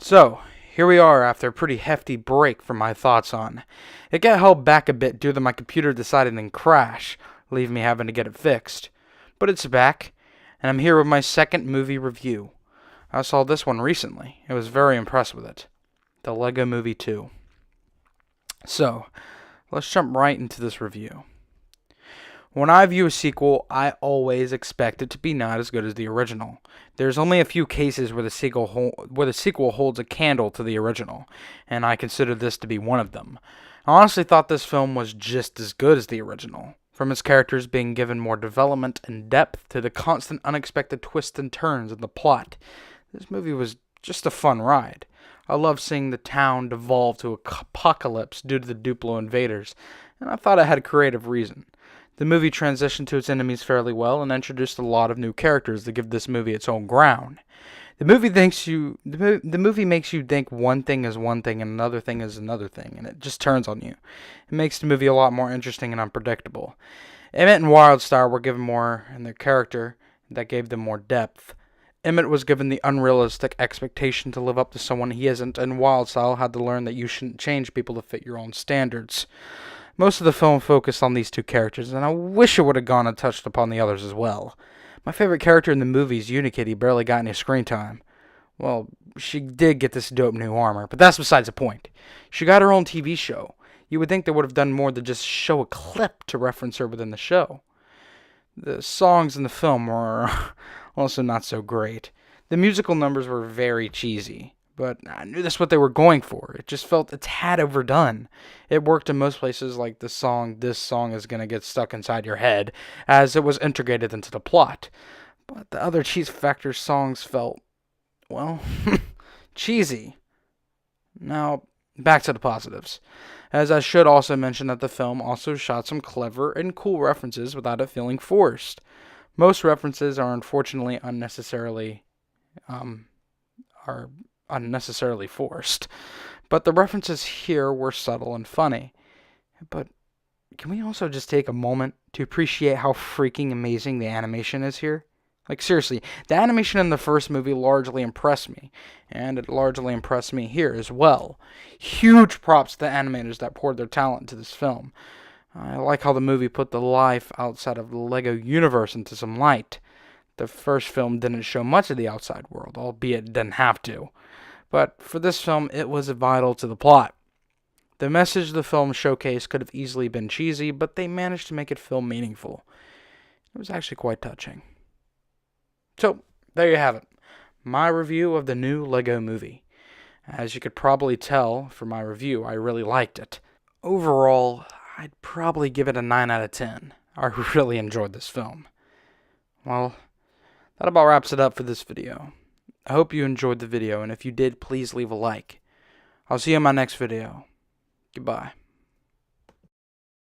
So, here we are after a pretty hefty break from my thoughts on. It got held back a bit due to my computer deciding to crash, leaving me having to get it fixed. But it's back, and I'm here with my second movie review. I saw this one recently. I was very impressed with it. The Lego Movie 2. So, let's jump right into this review. When I view a sequel, I always expect it to be not as good as the original. There's only a few cases where the sequel holds a candle to the original, and I consider this to be one of them. I honestly thought this film was just as good as the original, from its characters being given more development and depth to the constant unexpected twists and turns in the plot. This movie was just a fun ride. I loved seeing the town devolve to apocalypse due to the Duplo invaders, and I thought it had a creative reason. The movie transitioned to its enemies fairly well and introduced a lot of new characters to give this movie its own ground. The movie makes you think one thing is one thing and another thing is another thing, and it just turns on you. It makes the movie a lot more interesting and unpredictable. Emmett and Wildstar were given more in their character that gave them more depth. Emmett was given the unrealistic expectation to live up to someone he isn't, and Wildstar had to learn that you shouldn't change people to fit your own standards. Most of the film focused on these two characters, and I wish it would have gone and touched upon the others as well. My favorite character in the movie is Unikitty barely got any screen time. Well, she did get this dope new armor, but that's besides the point. She got her own TV show. You would think they would have done more than just show a clip to reference her within the show. The songs in the film were also not so great. The musical numbers were very cheesy, but I knew that's what they were going for. It just felt a tad overdone. It worked in most places, like the song, "This Song Is Gonna Get Stuck Inside Your Head," as it was integrated into the plot. But the other Cheese Factor songs felt, well, cheesy. Now, back to the positives. As I should also mention that the film also shot some clever and cool references without it feeling forced. Most references are unfortunately unnecessarily forced. But the references here were subtle and funny. But can we also just take a moment to appreciate how freaking amazing the animation is here? Like, seriously, the animation in the first movie largely impressed me, and it largely impressed me here as well. Huge props to the animators that poured their talent into this film. I like how the movie put the life outside of the Lego universe into some light. The first film didn't show much of the outside world, albeit it didn't have to. But for this film, it was vital to the plot. The message the film showcased could have easily been cheesy, but they managed to make it feel meaningful. It was actually quite touching. So, there you have it. My review of the new Lego Movie. As you could probably tell from my review, I really liked it. Overall, I'd probably give it a 9 out of 10. I really enjoyed this film. Well, that about wraps it up for this video. I hope you enjoyed the video, and if you did, please leave a like. I'll see you in my next video. Goodbye.